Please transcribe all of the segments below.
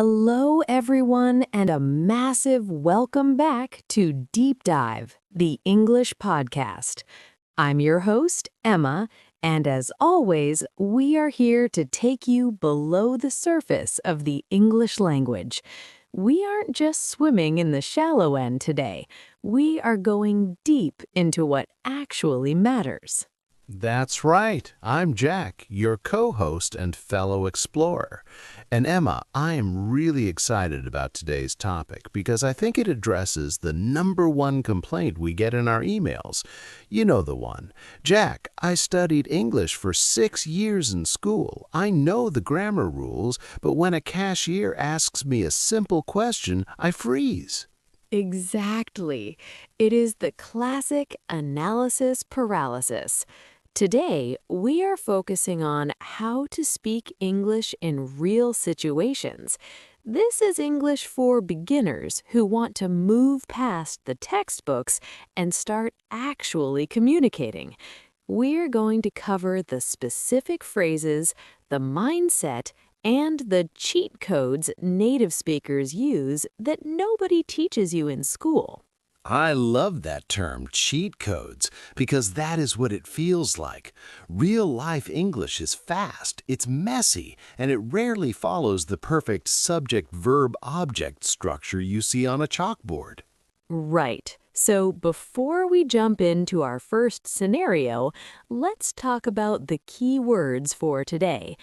Hello, everyone, and a massive welcome back to Deep Dive, the English podcast. I'm your host, Emma, and as always, we are here to take you below the surface of the English language. We aren't just swimming in the shallow end today. We are going deep into what actually matters. That's right. I'm Jack, your co-host and fellow explorer. And Emma, I am really excited about today's topic because I think it addresses the #1 complaint we get in our emails. You know the one. Jack, I studied English for 6 years in school. I know the grammar rules, but when a cashier asks me a simple question, I freeze. Exactly. It is the classic analysis paralysis. Today, we are focusing on how to speak English in real situations. This is English for beginners who want to move past the textbooks and start actually communicating. We're going to cover the specific phrases, the mindset, and the cheat codes native speakers use that nobody teaches you in school. I love that term, cheat codes, because that is what it feels like. Real-life English is fast, it's messy, and it rarely follows the perfect subject-verb-object structure you see on a chalkboard. Right. So before we jump into our first scenario, let's talk about the key words for today.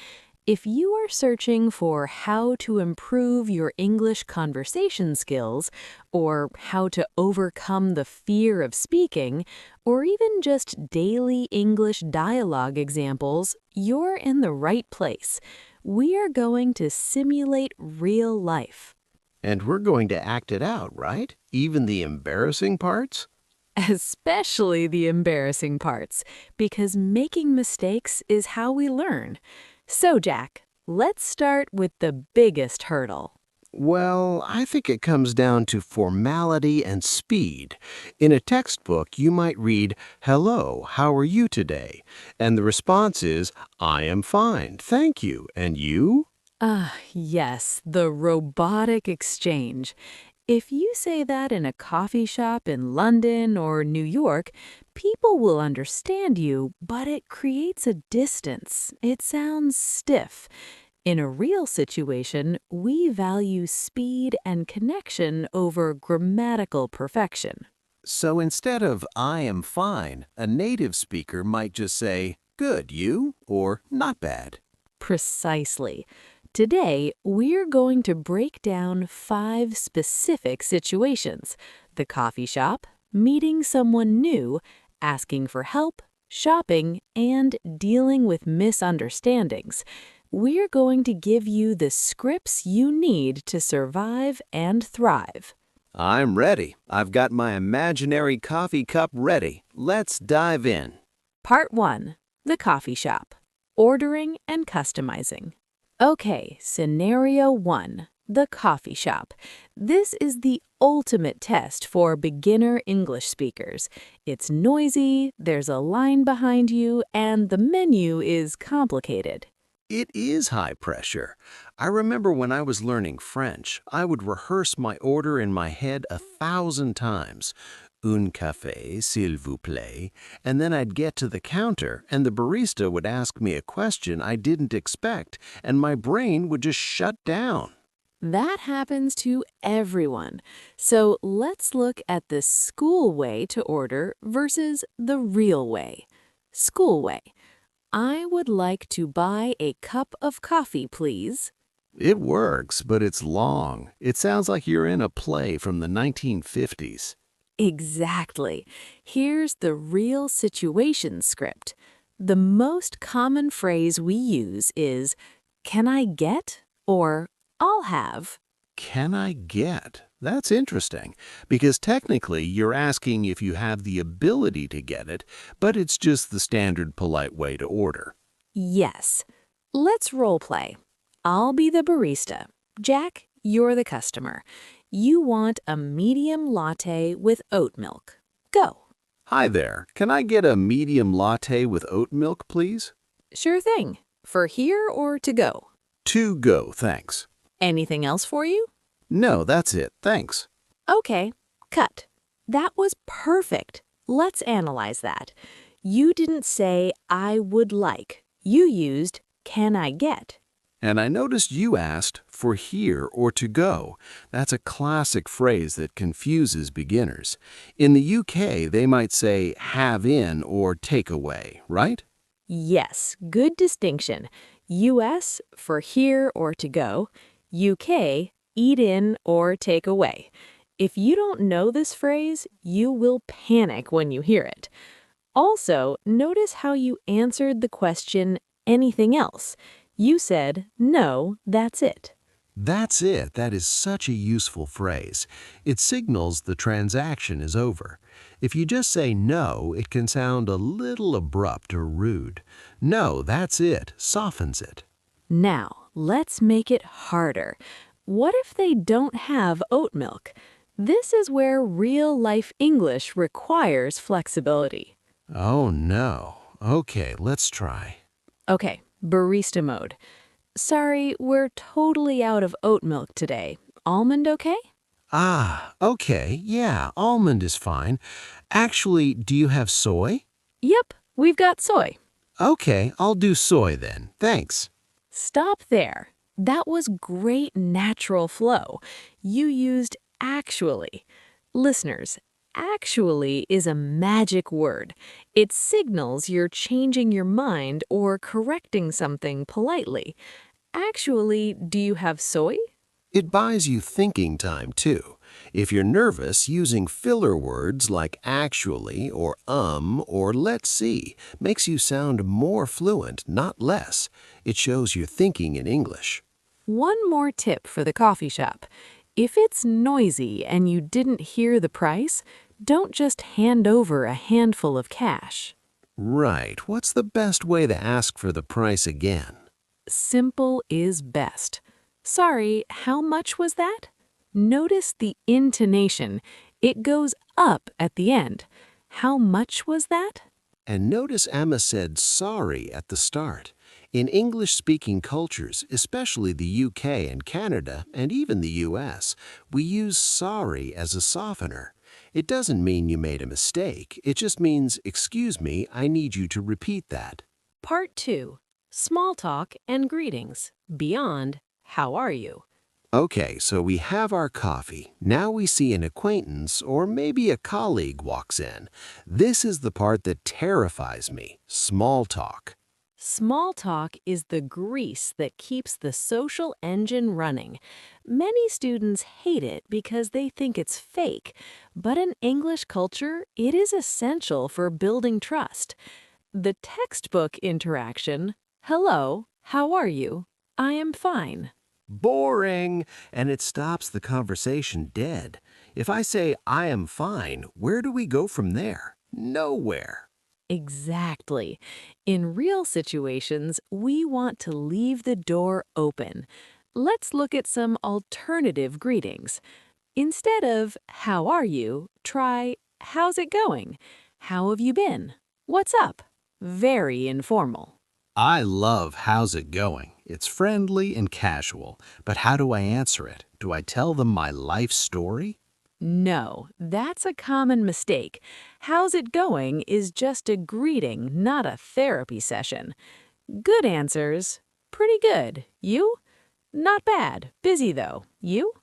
If you are searching for how to improve your English conversation skills, or how to overcome the fear of speaking, or even just daily English dialogue examples, you're in the right place. We are going to simulate real life. And we're going to act it out, right? Even the embarrassing parts? Especially the embarrassing parts, because making mistakes is how we learn. So, Jack, let's start with the biggest hurdle. Well, I think it comes down to formality and speed. In a textbook, you might read, "Hello, how are you today?" And the response is, "I am fine, thank you. And you?" Yes, the robotic exchange. If you say that in a coffee shop in London or New York, people will understand you, but it creates a distance. It sounds stiff. In a real situation, we value speed and connection over grammatical perfection. So instead of "I am fine," a native speaker might just say, "Good, you?" or "Not bad." Precisely. Today, we're going to break down 5 specific situations: the coffee shop, meeting someone new, asking for help, shopping, and dealing with misunderstandings. We're going to give you the scripts you need to survive and thrive. I'm ready. I've got my imaginary coffee cup ready. Let's dive in. Part 1. The coffee shop. Ordering and customizing. Okay, scenario 1. The coffee shop. This is the ultimate test for beginner English speakers. It's noisy, there's a line behind you, and the menu is complicated. It is high pressure. I remember when I was learning French, I would rehearse my order in my head 1,000 times. Un café, s'il vous plaît. And then I'd get to the counter, and the barista would ask me a question I didn't expect, and my brain would just shut down. That happens to everyone. So let's look at the school way to order versus the real way. School way. I would like to buy a cup of coffee, please. It works, but it's long. It sounds like you're in a play from the 1950s. Exactly. Here's the real situation script. The most common phrase we use is, "Can I get?" or "I'll have." Can I get? That's interesting, because technically you're asking if you have the ability to get it, but it's just the standard polite way to order. Yes. Let's role play. I'll be the barista. Jack, you're the customer. You want a medium latte with oat milk. Go. Hi there, can I get a medium latte with oat milk, please? Sure thing. For here or to go? To go, thanks. Anything else for you? No, that's it. Thanks. Okay, cut. That was perfect. Let's analyze that. You didn't say, I would like. You used, can I get? And I noticed you asked for here or to go. That's a classic phrase that confuses beginners. In the UK, they might say have in or take away, right? Yes, good distinction. US for here or to go. UK, eat in or take away. If you don't know this phrase, you will panic when you hear it. Also, notice how you answered the question, anything else? You said, no, that's it. That's it. That is such a useful phrase. It signals the transaction is over. If you just say no, it can sound a little abrupt or rude. No, that's it softens it. Now, let's make it harder. What if they don't have oat milk? This is where real-life English requires flexibility. Oh no. Okay, let's try. Okay, barista mode. Sorry, we're totally out of oat milk today. Almond okay? Okay, yeah, almond is fine. Actually, do you have soy? Yep, we've got soy. Okay, I'll do soy then. Thanks. Stop there. That was great natural flow. You used actually. Listeners, actually is a magic word. It signals you're changing your mind or correcting something politely. Actually, do you have soy? It buys you thinking time, too. If you're nervous, using filler words like actually or let's see makes you sound more fluent, not less. It shows you're thinking in English. One more tip for the coffee shop. If it's noisy and you didn't hear the price, don't just hand over a handful of cash. Right. What's the best way to ask for the price again? Simple is best. Sorry, how much was that? Notice the intonation. It goes up at the end. How much was that? And notice Emma said sorry at the start. In English-speaking cultures, especially the UK and Canada, and even the US, we use sorry as a softener. It doesn't mean you made a mistake. It just means, excuse me, I need you to repeat that. Part 2. Small talk and greetings. Beyond, how are you? Okay, so we have our coffee. Now we see an acquaintance or maybe a colleague walks in. This is the part that terrifies me, small talk. Small talk is the grease that keeps the social engine running. Many students hate it because they think it's fake, but in English culture, it is essential for building trust. The textbook interaction, hello, how are you? I am fine. Boring! And it stops the conversation dead. If I say, I am fine, where do we go from there? Nowhere. Exactly. In real situations, we want to leave the door open. Let's look at some alternative greetings. Instead of, how are you, try, how's it going? How have you been? What's up? Very informal. I love how's it going. It's friendly and casual. But how do I answer it? Do I tell them my life story? No, that's a common mistake. How's it going is just a greeting, not a therapy session. Good answers. Pretty good. You? Not bad. Busy though. You?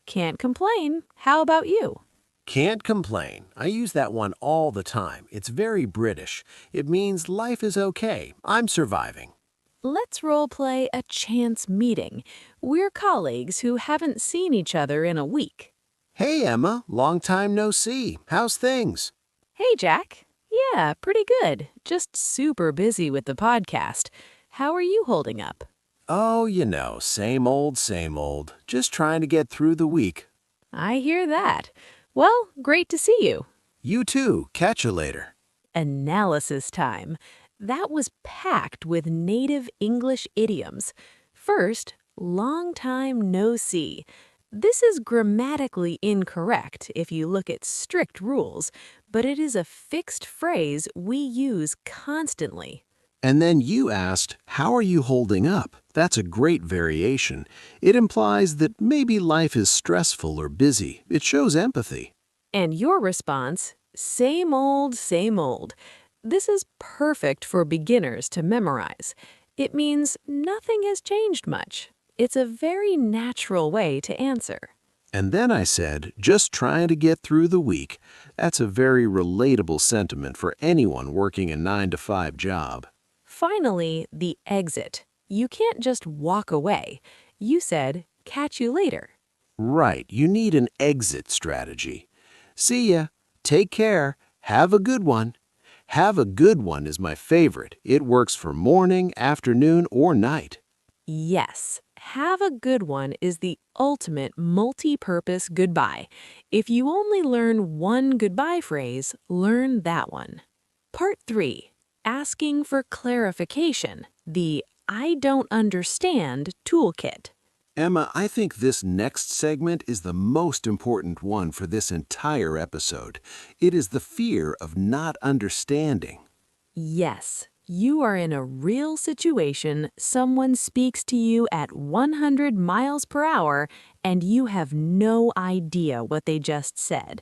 Can't complain. How about you? Can't complain. I use that one all the time. It's very British. It means life is okay. I'm surviving. Let's role play a chance meeting. We're colleagues who haven't seen each other in a week. Hey, Emma. Long time no see. How's things? Hey, Jack. Yeah, pretty good. Just super busy with the podcast. How are you holding up? Oh, same old, same old. Just trying to get through the week. I hear that. Well, great to see you. You too. Catch you later. Analysis time. That was packed with native English idioms. First, long time no see. This is grammatically incorrect if you look at strict rules, but it is a fixed phrase we use constantly. And then you asked, "How are you holding up?" That's a great variation. It implies that maybe life is stressful or busy. It shows empathy. And your response, same old, same old. This is perfect for beginners to memorize. It means nothing has changed much. It's a very natural way to answer. And then I said, "Just trying to get through the week." That's a very relatable sentiment for anyone working a 9-to-5 job. Finally, the exit. You can't just walk away. You said, catch you later. Right, you need an exit strategy. "See ya. Take care. Have a good one." Have a good one is my favorite. It works for morning, afternoon, or night. Yes, have a good one is the ultimate multi-purpose goodbye. If you only learn one goodbye phrase, learn that one. Part 3. Asking for clarification, the I don't understand toolkit. Emma, I think this next segment is the most important one for this entire episode. It is the fear of not understanding. Yes, you are in a real situation. Someone speaks to you at 100 miles per hour and you have no idea what they just said.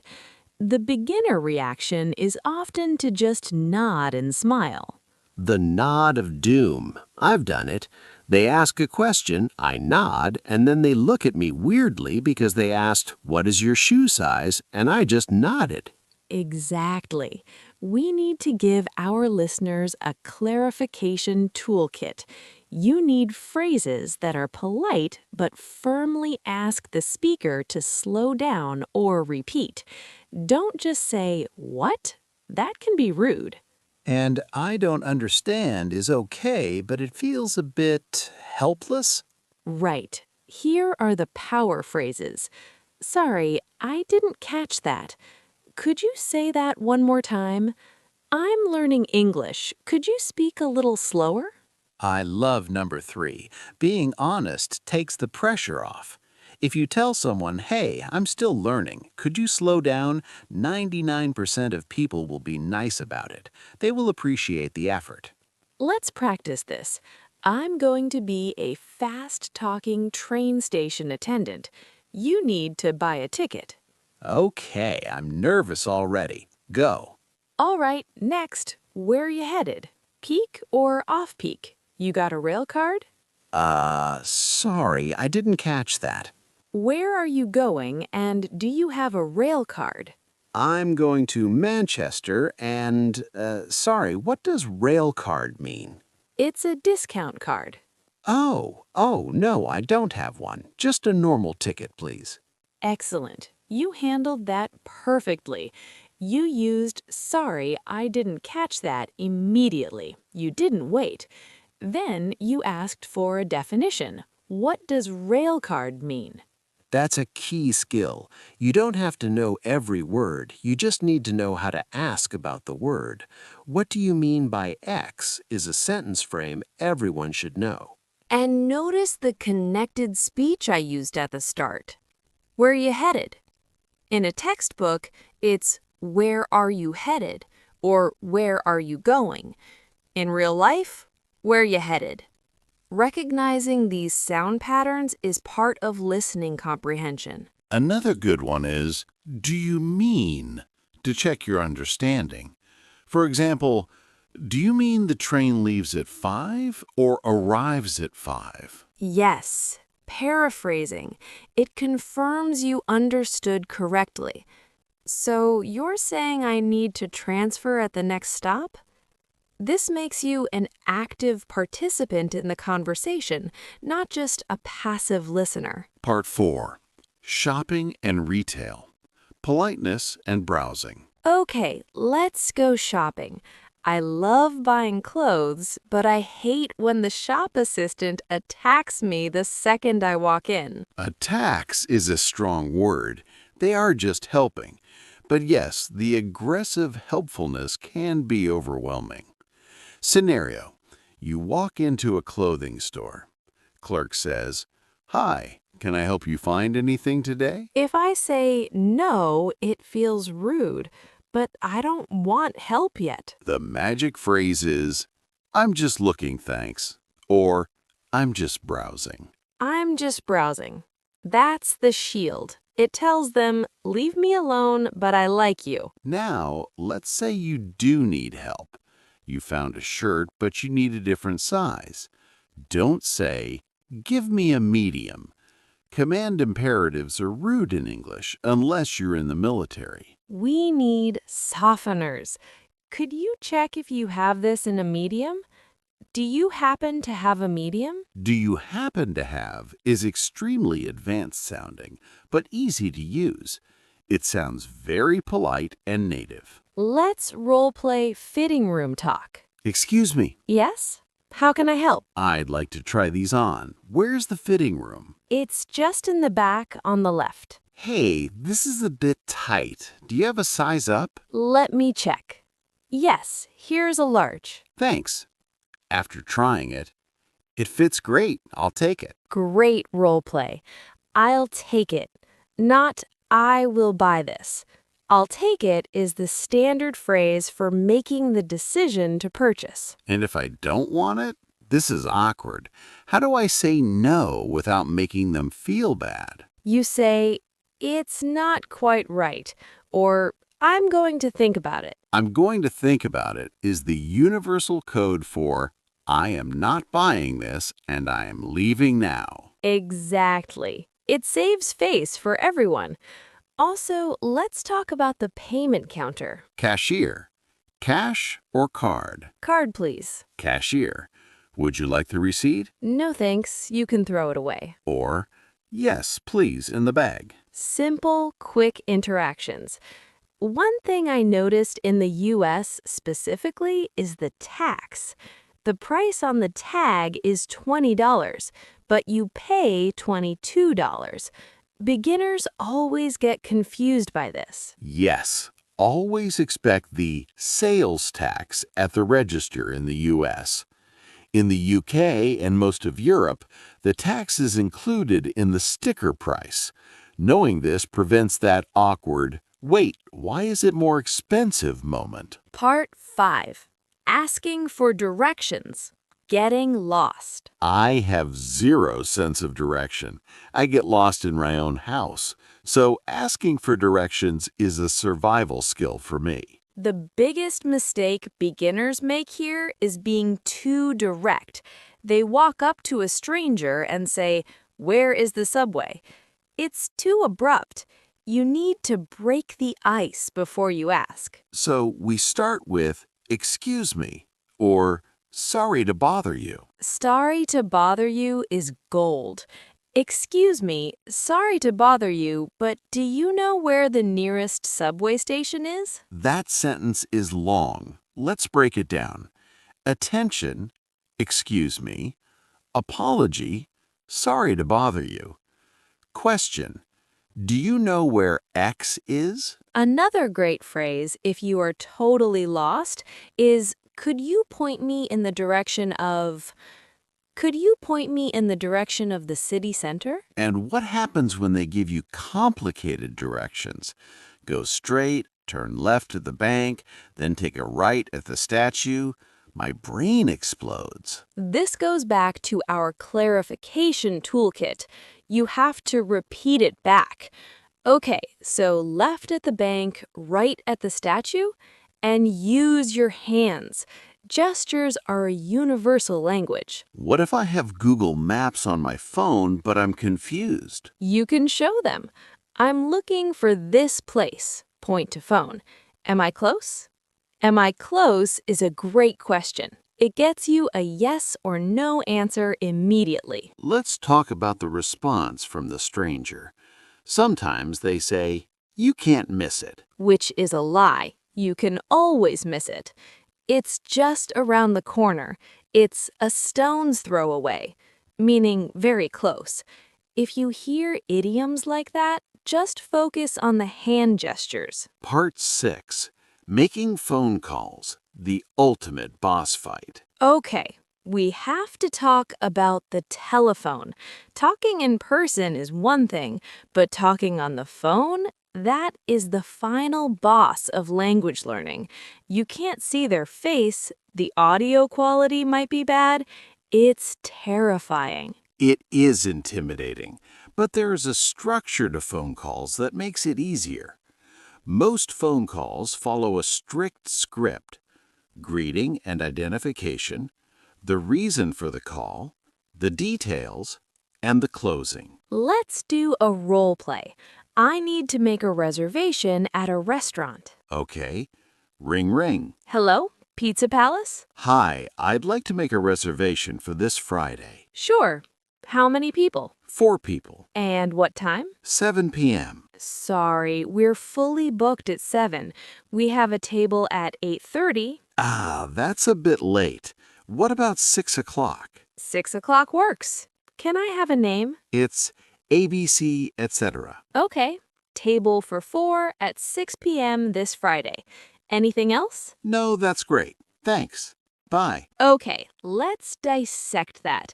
The beginner reaction is often to just nod and smile. The nod of doom. I've done it. They ask a question, I nod, and then they look at me weirdly because they asked, "What is your shoe size?" and I just nodded. Exactly. We need to give our listeners a clarification toolkit. You need phrases that are polite but firmly ask the speaker to slow down or repeat. Don't just say, "What?" That can be rude. And "I don't understand" is okay, but it feels a bit helpless. Right. Here are the power phrases. Sorry, I didn't catch that. Could you say that one more time? I'm learning English. Could you speak a little slower? I love number 3. Being honest takes the pressure off. If you tell someone, "Hey, I'm still learning, could you slow down?" 99% of people will be nice about it. They will appreciate the effort. Let's practice this. I'm going to be a fast-talking train station attendant. You need to buy a ticket. Okay, I'm nervous already. Go. All right, next. Where are you headed? Peak or off-peak? You got a rail card? Sorry, I didn't catch that. Where are you going and do you have a rail card? I'm going to Manchester and, sorry, what does rail card mean? It's a discount card. Oh, no, I don't have one. Just a normal ticket, please. Excellent. You handled that perfectly. You used "sorry, I didn't catch that" immediately. You didn't wait. Then you asked for a definition. What does railcard mean? That's a key skill. You don't have to know every word. You just need to know how to ask about the word. "What do you mean by X?" is a sentence frame everyone should know. And notice the connected speech I used at the start. Where are you headed? In a textbook, it's "where are you headed?" or "where are you going?" In real life, "where you headed?" Recognizing these sound patterns is part of listening comprehension. Another good one is, "Do you mean?" to check your understanding. For example, "Do you mean the train leaves at 5 or arrives at 5?" Yes, paraphrasing. It confirms you understood correctly. So you're saying I need to transfer at the next stop? This makes you an active participant in the conversation, not just a passive listener. Part 4. Shopping and retail. Politeness and browsing. Okay, let's go shopping. I love buying clothes, but I hate when the shop assistant attacks me the second I walk in. Attacks is a strong word. They are just helping. But yes, the aggressive helpfulness can be overwhelming. Scenario: you walk into a clothing store. Clerk says, "Hi, can I help you find anything today?" If I say no, it feels rude, but I don't want help yet. The magic phrase is, I'm just looking, thanks. Or, I'm just browsing. I'm just browsing. That's the shield. It tells them, leave me alone, but I like you. Now, let's say you do need help. You found a shirt, but you need a different size. Don't say, give me a medium. Command imperatives are rude in English unless you're in the military. We need softeners. Could you check if you have this in a medium? Do you happen to have a medium? Do you happen to have is extremely advanced sounding, but easy to use. It sounds very polite and native. Let's role-play fitting room talk. Excuse me, Yes? How can I help? I'd like to try these on. Where's the fitting room? It's just in the back on the left. Hey, this is a bit tight. Do you have a size up? Let me check. Yes, here's a large. Thanks. After trying it, it fits great. I'll take it. Great role play. I'll take it. Not, I will buy this. I'll take it is the standard phrase for making the decision to purchase. And if I don't want it? This is awkward. How do I say no without making them feel bad? You say, it's not quite right, or I'm going to think about it. I'm going to think about it is the universal code for I am not buying this and I am leaving now. Exactly. It saves face for everyone. Also, let's talk about the payment counter. Cashier. Cash or card? Card, please. Cashier. Would you like the receipt? No thanks, you can throw it away. Or, yes, please, in the bag. Simple, quick interactions. One thing I noticed in the US specifically is the tax. The price on the tag is $20, but you pay $22. Beginners always get confused by this. Yes, always expect the sales tax at the register in the US. In the UK and most of Europe, the tax is included in the sticker price. Knowing this prevents that awkward, wait, why is it more expensive moment? Part 5. Asking for directions. Getting lost. I have zero sense of direction. I get lost in my own house. So asking for directions is a survival skill for me. The biggest mistake beginners make here is being too direct. They walk up to a stranger and say, "Where is the subway?" It's too abrupt. You need to break the ice before you ask. So we start with, excuse me, or sorry to bother you. Sorry to bother you is gold. Excuse me, sorry to bother you, but do you know where the nearest subway station is? That sentence is long. Let's break it down. Attention, excuse me. Apology, sorry to bother you. Question, do you know where X is? Another great phrase, if you are totally lost, is, could you point me in the direction of... Could you point me in the direction of the city center? And what happens when they give you complicated directions? Go straight, turn left to the bank, then take a right at the statue. My brain explodes. This goes back to our clarification toolkit. You have to repeat it back. Okay, so left at the bank, right at the statue, and use your hands. Gestures are a universal language. What if I have Google Maps on my phone, but I'm confused? You can show them. I'm looking for this place. Point to phone. Am I close? Am I close is a great question. It gets you a yes or no answer immediately. Let's talk about the response from the stranger. Sometimes they say, you can't miss it. Which is a lie. You can always miss it. It's just around the corner. It's a stone's throw away, meaning very close. If you hear idioms like that, just focus on the hand gestures. Part 6. Making phone calls. The ultimate boss fight. Okay, we have to talk about the telephone. Talking in person is one thing, but talking on the phone, That is the final boss of language learning. You can't see their face, the audio quality might be bad. It's terrifying. It is intimidating, but there is a structure to phone calls that makes it easier. Most phone calls follow a strict script: greeting and identification, the reason for the call, the details, and the closing. Let's do a role play. I need to make a reservation at a restaurant. Okay. Ring ring. Hello, Pizza Palace? Hi, I'd like to make a reservation for this Friday. Sure. How many people? 4 people. And what time? 7 p.m. Sorry, we're fully booked at 7. We have a table at 8:30. Ah, that's a bit late. What about 6 o'clock? 6 o'clock works. Can I have a name? It's ABC, etc. Okay. Table for 4 at 6 p.m. this Friday. Anything else? No, that's great. Thanks. Bye. Okay, let's dissect that.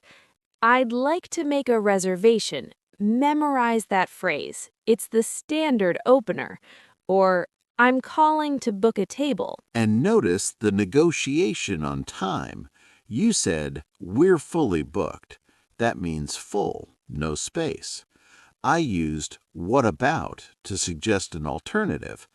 I'd like to make a reservation. Memorize that phrase. It's the standard opener. Or, I'm calling to book a table. And notice the negotiation on time. You said, we're fully booked. That means full, no space. I used what about to suggest an alternative.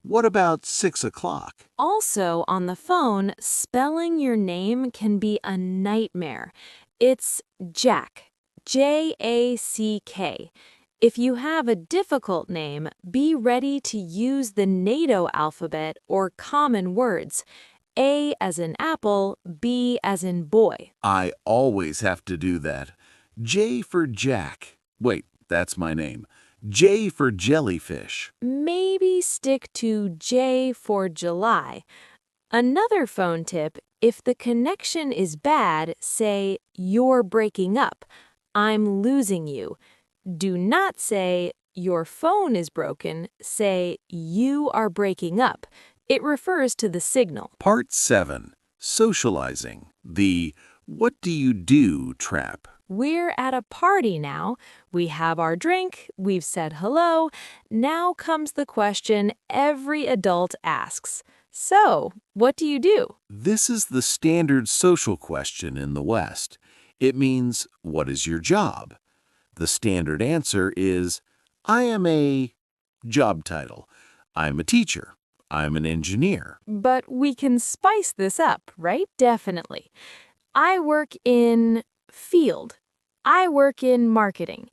What about 6 o'clock? Also, on the phone, spelling your name can be a nightmare. It's Jack, Jack. If you have a difficult name, be ready to use the NATO alphabet or common words. A as in apple, B as in boy. I always have to do that. J for Jack. Wait, that's my name. J for jellyfish. Maybe stick to J for July. Another phone tip, if the connection is bad, say, you're breaking up. I'm losing you. Do not say, your phone is broken. Say, you are breaking up. It refers to the signal. Part 7. Socializing. The what do you do trap. We're at a party now. We have our drink. We've said hello. Now comes the question every adult asks. So, what do you do? This is the standard social question in the West. It means, what is your job? The standard answer is, I am a job title. I'm a teacher. I'm an engineer. But we can spice this up, right? Definitely. I work in field. I work in marketing.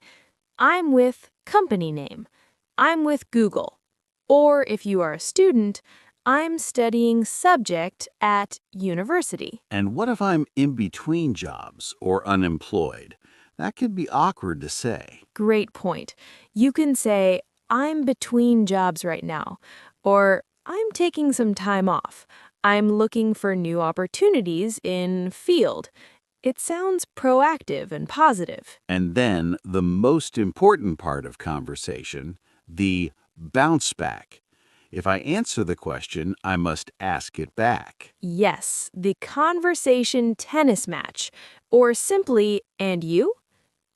I'm with company name. I'm with Google. Or if you are a student, I'm studying subject at university. And what if I'm in between jobs or unemployed? That could be awkward to say. Great point. You can say, I'm between jobs right now. Or I'm taking some time off. I'm looking for new opportunities in field. It sounds proactive and positive. And then the most important part of conversation, the bounce back. If I answer the question, I must ask it back. Yes, the conversation tennis match. Or simply, and you?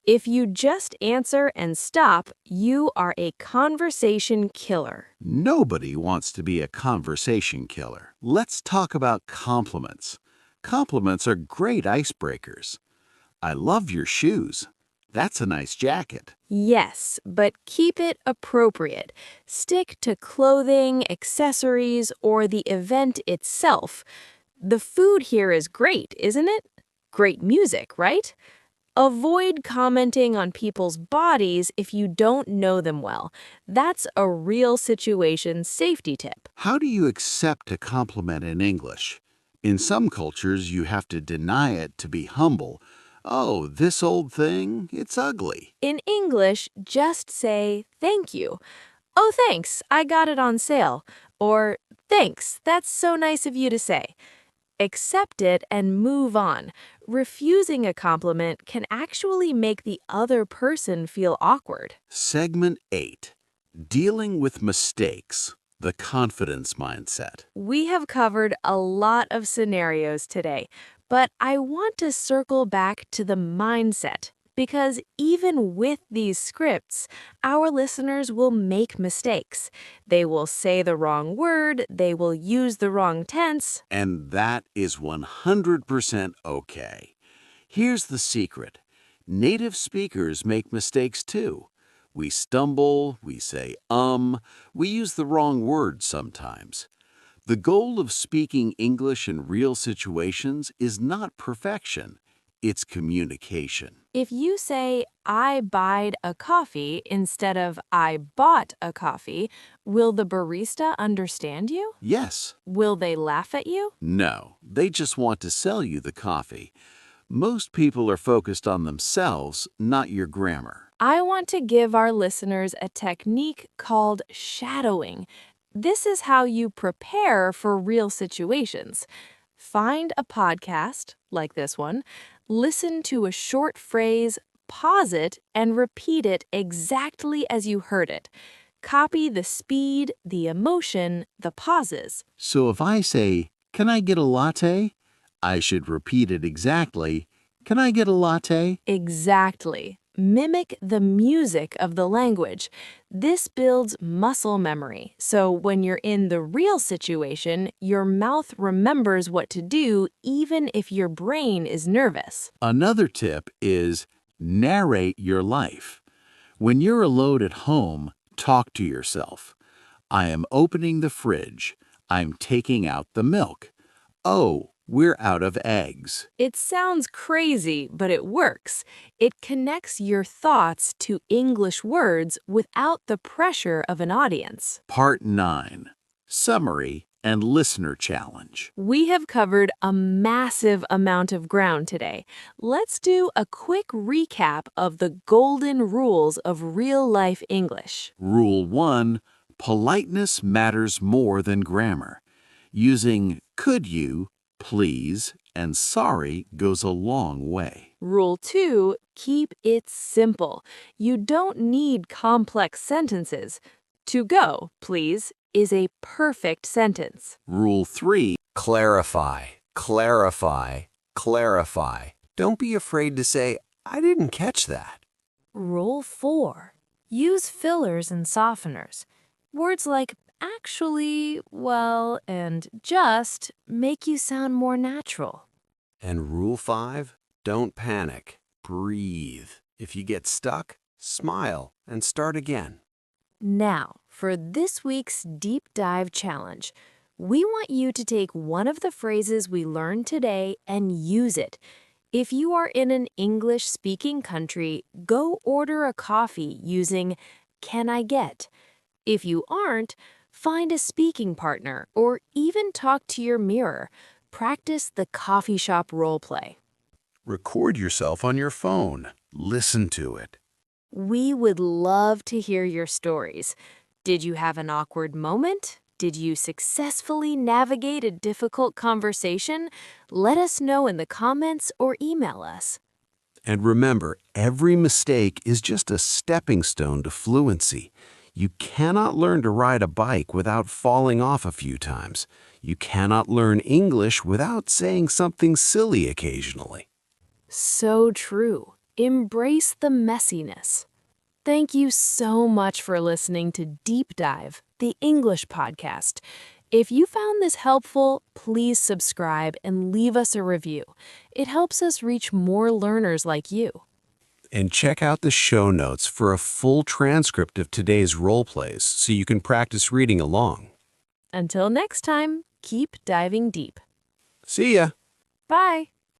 If you just answer and stop, you are a conversation killer. Nobody wants to be a conversation killer. Let's talk about compliments. Compliments are great icebreakers. I love your shoes. That's a nice jacket. Yes, but keep it appropriate. Stick to clothing, accessories, or the event itself. The food here is great, isn't it? Great music, right? Avoid commenting on people's bodies if you don't know them well. That's a real situation safety tip. How do you accept a compliment in English? In some cultures, you have to deny it to be humble. Oh, this old thing, it's ugly. In English, just say thank you. Oh, thanks, I got it on sale. Or thanks, that's so nice of you to say. Accept it and move on. Refusing a compliment can actually make the other person feel awkward. Segment 8. Dealing with mistakes. The confidence mindset. We have covered a lot of scenarios today, but I want to circle back to the mindset. because even with these scripts, our listeners will make mistakes. They will say the wrong word, they will use the wrong tense. And that is 100% okay. Here's the secret. Native speakers make mistakes too. We stumble, we say we use the wrong word sometimes. The goal of speaking English in real situations is not perfection, it's communication. If you say, I buyed a coffee instead of I bought a coffee, will the barista understand you? Yes. Will they laugh at you? No, they just want to sell you the coffee. Most people are focused on themselves, not your grammar. I want to give our listeners a technique called shadowing. This is how you prepare for real situations. Find a podcast, like this one, listen to a short phrase, pause it, and repeat it exactly as you heard it. Copy the speed, the emotion, the pauses. So if I say, "Can I get a latte?" I should repeat it exactly. "Can I get a latte?" Exactly. Mimic the music of the language. This builds muscle memory, so when you're in the real situation, your mouth remembers what to do even if your brain is nervous. Another tip is narrate your life. When you're alone at home, talk to yourself. I am opening the fridge. I'm taking out the milk. Oh, we're out of eggs. It sounds crazy, but it works. It connects your thoughts to English words without the pressure of an audience. Part 9. Summary and Listener Challenge. We have covered a massive amount of ground today. Let's do a quick recap of the golden rules of real-life English. Rule 1. Politeness matters more than grammar. Using could you, please, and sorry goes a long way. Rule 2, keep it simple. You don't need complex sentences. To go, please, is a perfect sentence. Rule 3. Clarify, clarify, clarify. Don't be afraid to say, I didn't catch that. Rule 4, use fillers and softeners. Words like actually, well, and just make you sound more natural. And rule 5, don't panic. Breathe. If you get stuck, smile and start again. Now, for this week's Deep Dive Challenge, we want you to take one of the phrases we learned today and use it. If you are in an English-speaking country, go order a coffee using "Can I get?" If you aren't, find a speaking partner or even talk to your mirror. Practice the coffee shop role play. Record yourself on your phone. Listen to it. We would love to hear your stories. Did you have an awkward moment? Did you successfully navigate a difficult conversation? Let us know in the comments or email us. And remember, every mistake is just a stepping stone to fluency. You cannot learn to ride a bike without falling off a few times. You cannot learn English without saying something silly occasionally. So true. Embrace the messiness. Thank you so much for listening to Deep Dive, the English podcast. If you found this helpful, please subscribe and leave us a review. It helps us reach more learners like you. And check out the show notes for a full transcript of today's role plays so you can practice reading along. Until next time, keep diving deep. See ya! Bye.